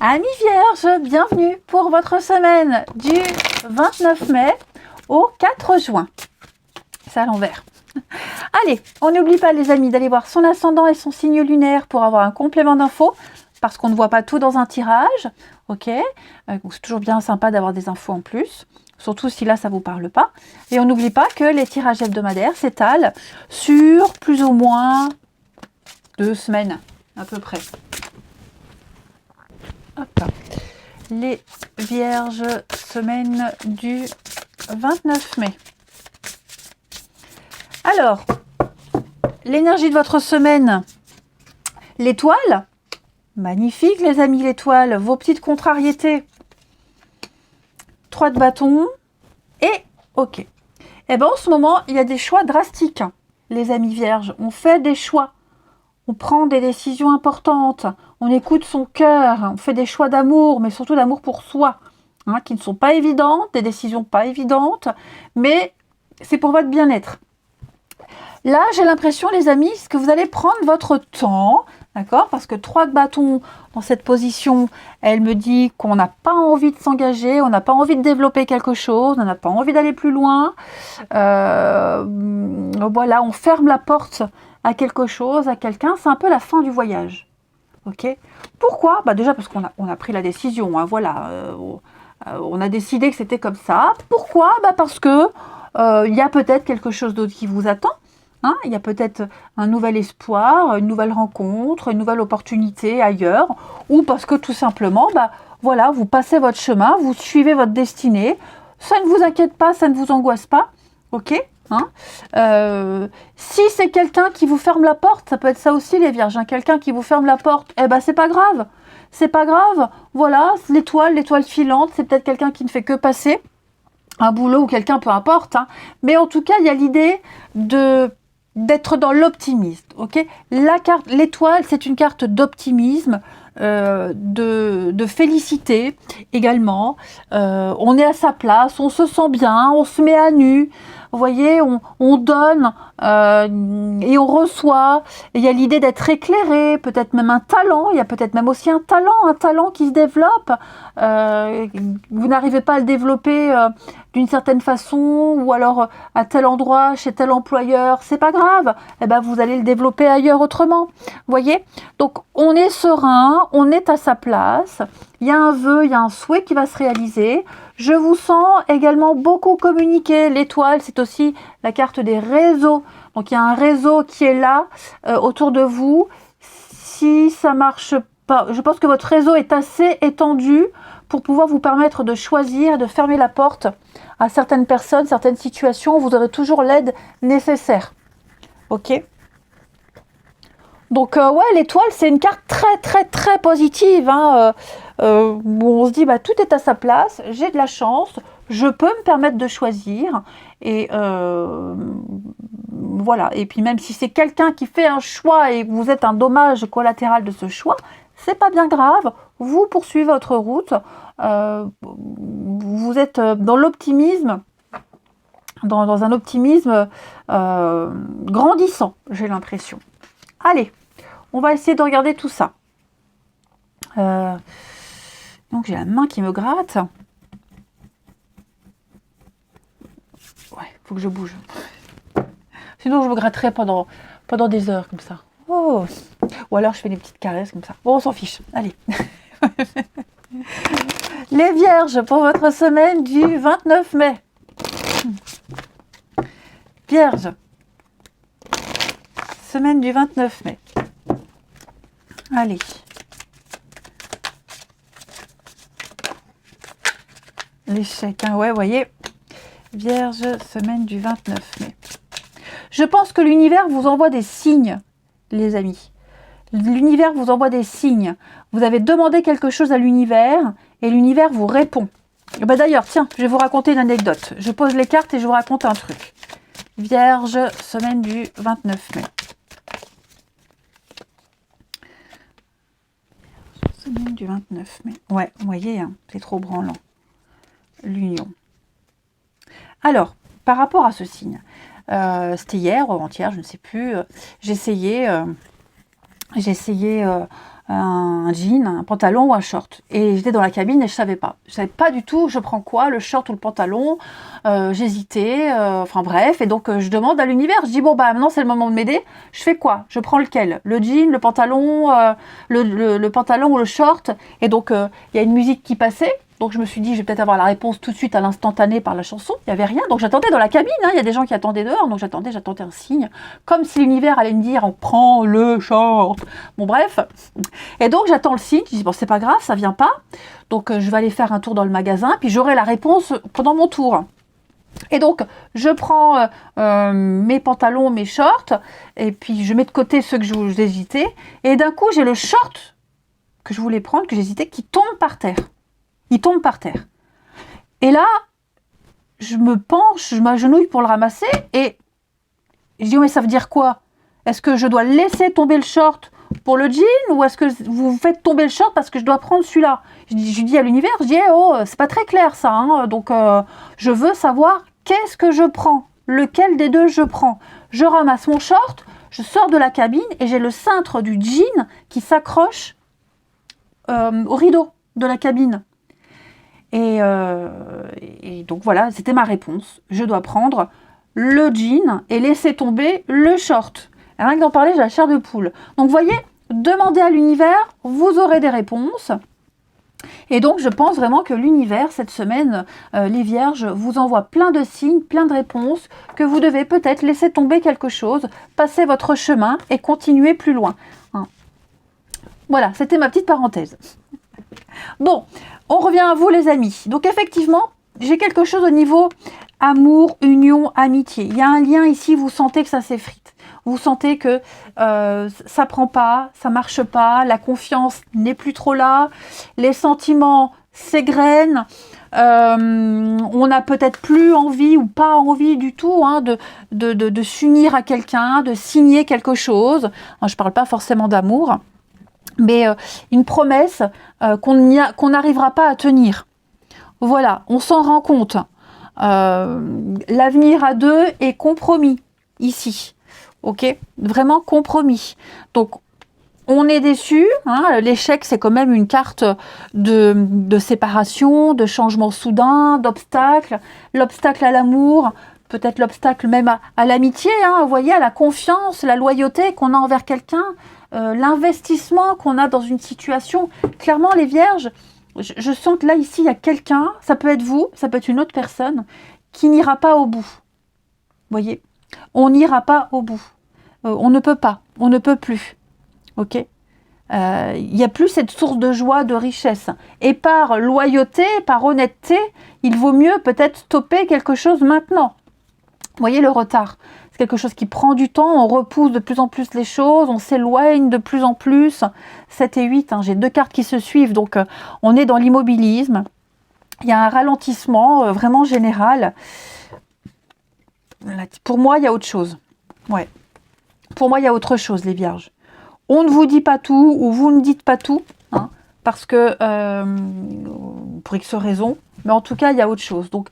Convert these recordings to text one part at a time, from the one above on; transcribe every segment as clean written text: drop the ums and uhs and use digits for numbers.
Amis Vierges, bienvenue pour votre semaine du 29 mai au 4 juin. C'est à l'envers. Allez, on n'oublie pas les amis d'aller voir son ascendant et son signe lunaire pour avoir un complément d'infos, parce qu'on ne voit pas tout dans un tirage, ok. Donc c'est toujours bien sympa d'avoir des infos en plus, surtout si là ça ne vous parle pas. Et on n'oublie pas que les tirages hebdomadaires s'étalent sur plus ou moins 2 semaines à peu près. Hop. Les Vierges, semaine du 29 mai. Alors, l'énergie de votre semaine, l'étoile, magnifique les amis, l'étoile, vos petites contrariétés, 3 de bâton, et ok. Et bien en ce moment, il y a des choix drastiques, les amis Vierges, on fait des choix. On prend des décisions importantes, on écoute son cœur, on fait des choix d'amour, mais surtout d'amour pour soi, hein, qui ne sont pas évidentes, des décisions pas évidentes, mais c'est pour votre bien-être. Là, j'ai l'impression, les amis, que vous allez prendre votre temps, d'accord? Parce que 3 de bâton dans cette position, elle me dit qu'on n'a pas envie de s'engager, on n'a pas envie de développer quelque chose, on n'a pas envie d'aller plus loin. Voilà, on ferme la porte à quelque chose, à quelqu'un, c'est un peu la fin du voyage. Ok? Pourquoi? Déjà parce qu'on a pris la décision, hein, voilà. On a décidé que c'était comme ça. Pourquoi? Parce que il y a peut-être quelque chose d'autre qui vous attend. Hein, il y a peut-être un nouvel espoir, une nouvelle rencontre, une nouvelle opportunité ailleurs, ou parce que tout simplement, voilà, vous passez votre chemin, vous suivez votre destinée, ça ne vous inquiète pas, ça ne vous angoisse pas, ok, hein, si c'est quelqu'un qui vous ferme la porte, ça peut être ça aussi les Vierges, hein, quelqu'un qui vous ferme la porte, c'est pas grave, voilà, l'étoile filante, c'est peut-être quelqu'un qui ne fait que passer, un boulot ou quelqu'un, peu importe, hein, mais en tout cas, il y a l'idée d'être dans l'optimisme, ok. La carte, l'étoile, c'est une carte d'optimisme, de félicité également. On est à sa place, on se sent bien, on se met à nu. Vous voyez, on donne et on reçoit. Et il y a l'idée d'être éclairé, peut-être même un talent. Il y a peut-être même aussi un talent qui se développe. Vous n'arrivez pas à le développer d'une certaine façon, ou alors à tel endroit, chez tel employeur, c'est pas grave. Vous allez le développer ailleurs autrement. Vous voyez? Donc on est serein, on est à sa place. Il y a un vœu, il y a un souhait qui va se réaliser. Je vous sens également beaucoup communiquer. L'étoile, c'est aussi la carte des réseaux. Donc il y a un réseau qui est là autour de vous. Si ça marche pas, je pense que votre réseau est assez étendu pour pouvoir vous permettre de choisir, de fermer la porte à certaines personnes, certaines situations. Vous aurez toujours l'aide nécessaire. Ok? Donc ouais, l'étoile, c'est une carte très positive, hein, où on se dit tout est à sa place, j'ai de la chance, je peux me permettre de choisir, et voilà. Et puis même si c'est quelqu'un qui fait un choix et que vous êtes un dommage collatéral de ce choix, c'est pas bien grave, vous poursuivez votre route, vous êtes dans l'optimisme, dans un optimisme grandissant, j'ai l'impression. Allez, on va essayer de regarder tout ça. Donc j'ai la main qui me gratte. Ouais, faut que je bouge. Sinon je me gratterai pendant des heures comme ça. Oh. Ou alors je fais des petites caresses comme ça. Bon, on s'en fiche. Allez. Les Vierges, pour votre semaine du 29 mai. Vierge. Semaine du 29 mai. Allez. L'échec, hein, ouais, vous voyez. Vierge, semaine du 29 mai. Je pense que l'univers vous envoie des signes, les amis. L'univers vous envoie des signes. Vous avez demandé quelque chose à l'univers et l'univers vous répond. D'ailleurs, tiens, je vais vous raconter une anecdote. Je pose les cartes et je vous raconte un truc. Vierge, semaine du 29 mai. Semaine du 29 mai. Ouais, vous voyez, hein, c'est trop branlant. L'union. Alors, par rapport à ce signe, c'était hier ou avant-hier, je ne sais plus, j'essayais un jean, un pantalon ou un short. Et j'étais dans la cabine et je savais pas. Je savais pas du tout, je prends quoi, le short ou le pantalon. J'hésitais, enfin bref. Et donc, je demande à l'univers. Je dis, bon, bah maintenant, c'est le moment de m'aider. Je fais quoi? Je prends lequel? Le jean, le pantalon, le pantalon ou le short? Et donc, il y a une musique qui passait. Donc je me suis dit, je vais peut-être avoir la réponse tout de suite à l'instantané par la chanson. Il n'y avait rien, donc j'attendais dans la cabine. Hein. Il y a des gens qui attendaient dehors, donc j'attendais un signe. Comme si l'univers allait me dire, on prend le short. Bon bref. Et donc j'attends le signe. Je dis, bon c'est pas grave, ça vient pas. Donc je vais aller faire un tour dans le magasin, puis j'aurai la réponse pendant mon tour. Et donc, je prends mes pantalons, mes shorts, et puis je mets de côté ceux que j'hésitais. Et d'un coup, j'ai le short que je voulais prendre, que j'hésitais, qui tombe par terre. Il tombe par terre. Et là, je me penche, je m'agenouille pour le ramasser et je dis, mais ça veut dire quoi? Est-ce que je dois laisser tomber le short pour le jean ou est-ce que vous faites tomber le short parce que je dois prendre celui-là? Je dis à l'univers, je dis, hey, oh, c'est pas très clair ça, hein, donc je veux savoir qu'est-ce que je prends, lequel des deux je prends. Je ramasse mon short, je sors de la cabine et j'ai le cintre du jean qui s'accroche au rideau de la cabine. Et donc voilà, c'était ma réponse. Je dois prendre le jean et laisser tomber le short. Et rien que d'en parler, j'ai la chair de poule. Donc vous voyez, demandez à l'univers, vous aurez des réponses. Et donc je pense vraiment que l'univers, cette semaine, les vierges, vous envoie plein de signes, plein de réponses, que vous devez peut-être laisser tomber quelque chose, passer votre chemin et continuer plus loin. Hein. Voilà, c'était ma petite parenthèse. Bon, on revient à vous les amis. Donc effectivement, j'ai quelque chose au niveau amour, union, amitié. Il y a un lien ici, vous sentez que ça s'effrite. Vous sentez que ça prend pas, ça marche pas, la confiance n'est plus trop là, les sentiments s'égrènent, on n'a peut-être plus envie ou pas envie du tout hein, de s'unir à quelqu'un, de signer quelque chose. Je ne parle pas forcément d'amour. Mais une promesse qu'on n'arrivera pas à tenir. Voilà, on s'en rend compte. L'avenir à deux est compromis ici. Ok, vraiment compromis. Donc, on est déçu. Hein, l'échec, c'est quand même une carte de séparation, de changement soudain, d'obstacle. L'obstacle à l'amour, peut-être l'obstacle même à l'amitié. Hein, vous voyez, à la confiance, la loyauté qu'on a envers quelqu'un. L'investissement qu'on a dans une situation. Clairement, les vierges, je sens que là, ici, il y a quelqu'un, ça peut être vous, ça peut être une autre personne, qui n'ira pas au bout. Vous voyez? On n'ira pas au bout. On ne peut pas, on ne peut plus. Ok? Il n'y a plus cette source de joie, de richesse. Et par loyauté, par honnêteté, il vaut mieux peut-être stopper quelque chose maintenant. Vous voyez le retard? C'est quelque chose qui prend du temps, on repousse de plus en plus les choses, on s'éloigne de plus en plus. 7 et 8, hein, j'ai deux cartes qui se suivent, donc on est dans l'immobilisme. Il y a un ralentissement vraiment général. Pour moi, il y a autre chose. Ouais. Pour moi, il y a autre chose, les vierges. On ne vous dit pas tout, ou vous ne dites pas tout, hein, parce que, pour X raisons, mais en tout cas, il y a autre chose. Donc,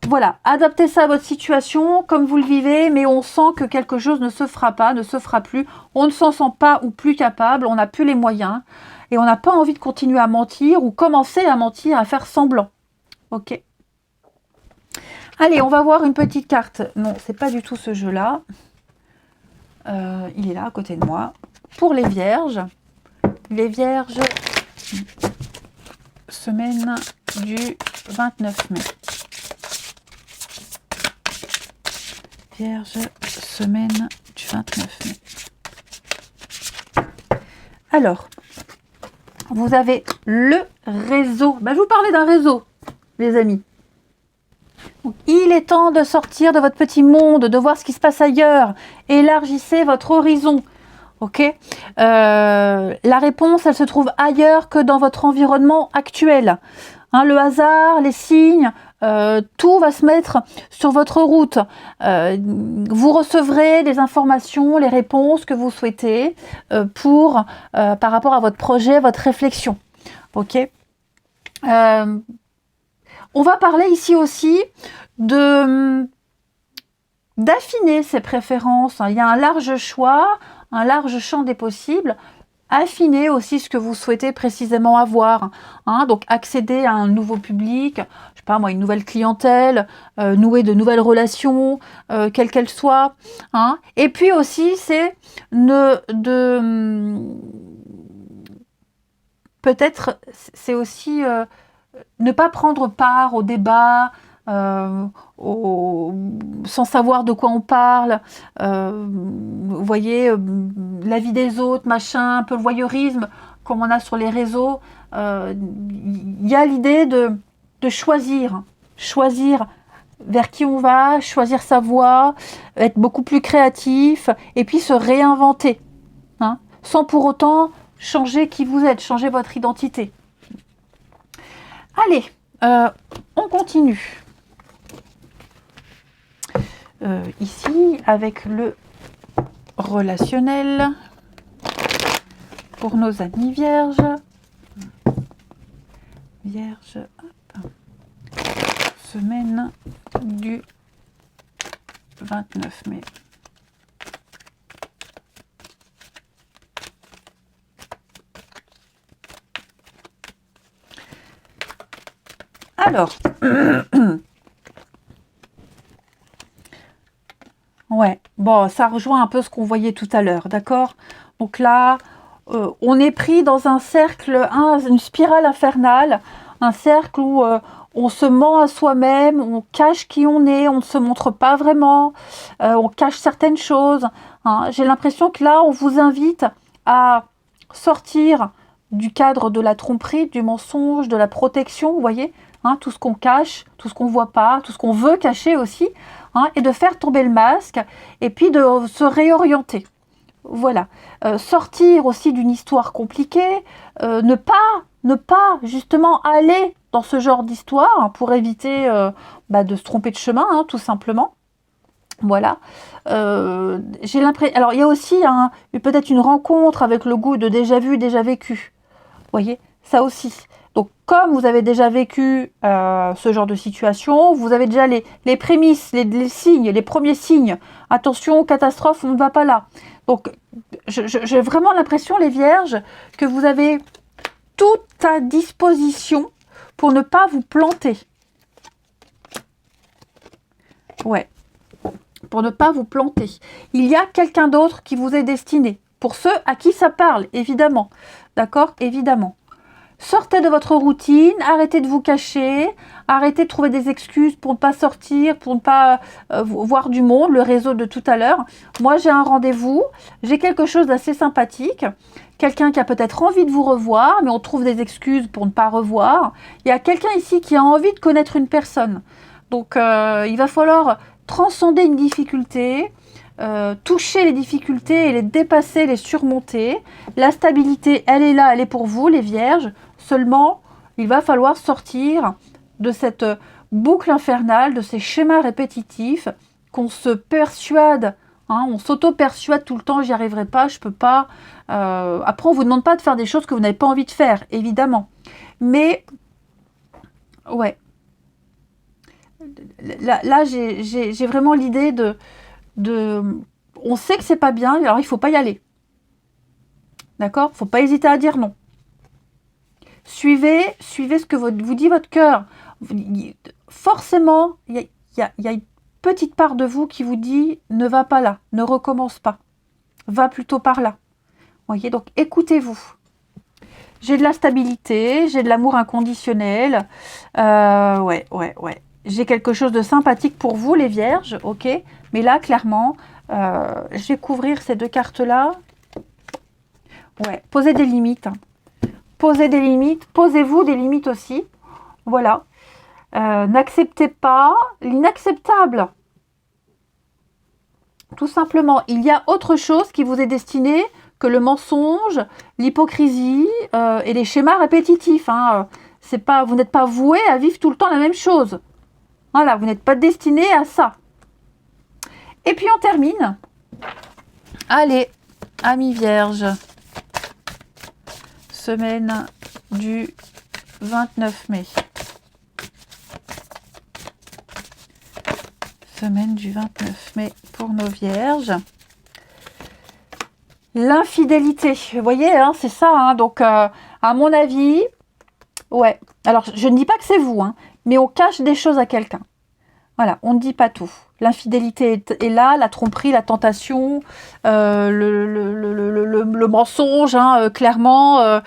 voilà, adaptez ça à votre situation, comme vous le vivez, mais on sent que quelque chose ne se fera pas, ne se fera plus. On ne s'en sent pas ou plus capable, on n'a plus les moyens, et on n'a pas envie de continuer à mentir ou commencer à mentir, à faire semblant. Ok. Allez, on va voir une petite carte. Non, c'est pas du tout ce jeu-là. Il est là, à côté de moi. Pour les vierges, semaine du 29 mai. Vierge, semaine du 29 mai. Alors, vous avez le réseau. Je vous parlais d'un réseau, les amis. Donc, il est temps de sortir de votre petit monde, de voir ce qui se passe ailleurs. Élargissez votre horizon. Ok, la réponse, elle se trouve ailleurs que dans votre environnement actuel. Hein, le hasard, les signes, tout va se mettre sur votre route. Vous recevrez des informations, les réponses que vous souhaitez par rapport à votre projet, votre réflexion. Ok. On va parler ici aussi d'affiner ses préférences. Il y a un large choix, un large champ des possibles. Affinez aussi ce que vous souhaitez précisément avoir. Hein, donc, accéder à un nouveau public, je sais pas moi, une nouvelle clientèle, nouer de nouvelles relations, quelles qu'elles soient. Hein. Et puis aussi, c'est peut-être, c'est aussi ne pas prendre part au débat, euh, sans savoir de quoi on parle. Vous voyez, la vie des autres, machin, un peu le voyeurisme, comme on a sur les réseaux. Il y a l'idée de choisir vers qui on va, choisir sa voie, être beaucoup plus créatif, et puis se réinventer, hein, sans pour autant changer qui vous êtes, changer votre identité. Allez, on continue. Ici, avec le relationnel pour nos amis vierges. Vierge, hop. Semaine du 29 mai. Alors, ouais, bon, ça rejoint un peu ce qu'on voyait tout à l'heure, d'accord? Donc là, on est pris dans un cercle, une spirale infernale, un cercle où on se ment à soi-même, on cache qui on est, on ne se montre pas vraiment, on cache certaines choses. Hein. J'ai l'impression que là, on vous invite à sortir du cadre de la tromperie, du mensonge, de la protection, vous voyez, hein, tout ce qu'on cache, tout ce qu'on ne voit pas, tout ce qu'on veut cacher aussi, hein, et de faire tomber le masque, et puis de se réorienter. Voilà. Sortir aussi d'une histoire compliquée, ne pas justement aller dans ce genre d'histoire, hein, pour éviter de se tromper de chemin, hein, tout simplement. Voilà. J'ai l'impression. Alors, il y a aussi peut-être une rencontre avec le goût de déjà vu, déjà vécu. Vous voyez, ça aussi. Donc, comme vous avez déjà vécu ce genre de situation, vous avez déjà les prémices, les signes, les premiers signes. Attention, catastrophe, on ne va pas là. Donc, j'ai vraiment l'impression, les vierges, que vous avez tout à disposition pour ne pas vous planter. Ouais, pour ne pas vous planter. Il y a quelqu'un d'autre qui vous est destiné. Pour ceux à qui ça parle, évidemment. D'accord? Évidemment. Sortez de votre routine, arrêtez de vous cacher, arrêtez de trouver des excuses pour ne pas sortir, pour ne pas voir du monde, le réseau de tout à l'heure. Moi, j'ai un rendez-vous, j'ai quelque chose d'assez sympathique, quelqu'un qui a peut-être envie de vous revoir, mais on trouve des excuses pour ne pas revoir. Il y a quelqu'un ici qui a envie de connaître une personne. Donc, il va falloir transcender une difficulté, toucher les difficultés et les dépasser, les surmonter. La stabilité, elle est là, elle est pour vous, les vierges. Seulement, il va falloir sortir de cette boucle infernale, de ces schémas répétitifs qu'on se persuade, hein, on s'auto-persuade tout le temps, j'y arriverai pas, je peux pas. Après, on vous demande pas de faire des choses que vous n'avez pas envie de faire, évidemment. Mais, ouais. Là j'ai vraiment l'idée on sait que c'est pas bien, alors il faut pas y aller. D'accord? Faut pas hésiter à dire non. Suivez ce que vous dit votre cœur. Forcément, il y a une petite part de vous qui vous dit ne va pas là, ne recommence pas. Va plutôt par là. Voyez, donc écoutez-vous. J'ai de la stabilité, j'ai de l'amour inconditionnel. Ouais. J'ai quelque chose de sympathique pour vous, les vierges, ok? Mais là, clairement, je vais couvrir ces deux cartes-là. Ouais, posez des limites. Posez des limites, posez-vous des limites aussi. Voilà. N'acceptez pas l'inacceptable. Tout simplement, il y a autre chose qui vous est destiné que le mensonge, l'hypocrisie et les schémas répétitifs. Hein. Vous n'êtes pas voué à vivre tout le temps la même chose. Voilà, vous n'êtes pas destiné à ça. Et puis on termine. Allez, amis vierges. Semaine du 29 mai. Semaine du 29 mai pour nos vierges. L'infidélité, vous voyez, hein, c'est ça. Hein, donc, à mon avis, ouais. Alors, je ne dis pas que c'est vous, hein, mais on cache des choses à quelqu'un. Voilà, on ne dit pas tout. L'infidélité est là, la tromperie, la tentation, le mensonge, hein, clairement.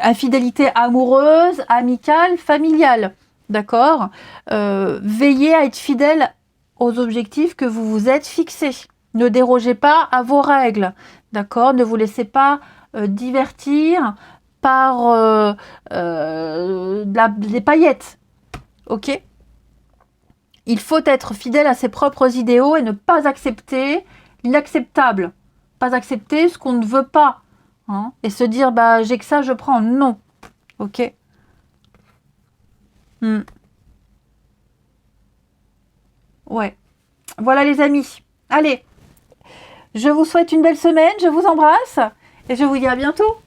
Infidélité amoureuse, amicale, familiale. D'accord. Veillez à être fidèle aux objectifs que vous vous êtes fixés. Ne dérogez pas à vos règles. D'accord. Ne vous laissez pas divertir par des paillettes. Ok. Il faut être fidèle à ses propres idéaux et ne pas accepter l'inacceptable. Pas accepter ce qu'on ne veut pas. Hein, et se dire, bah, j'ai que ça, je prends. Non. Ok. Hmm. Ouais. Voilà les amis. Allez. Je vous souhaite une belle semaine. Je vous embrasse. Et je vous dis à bientôt.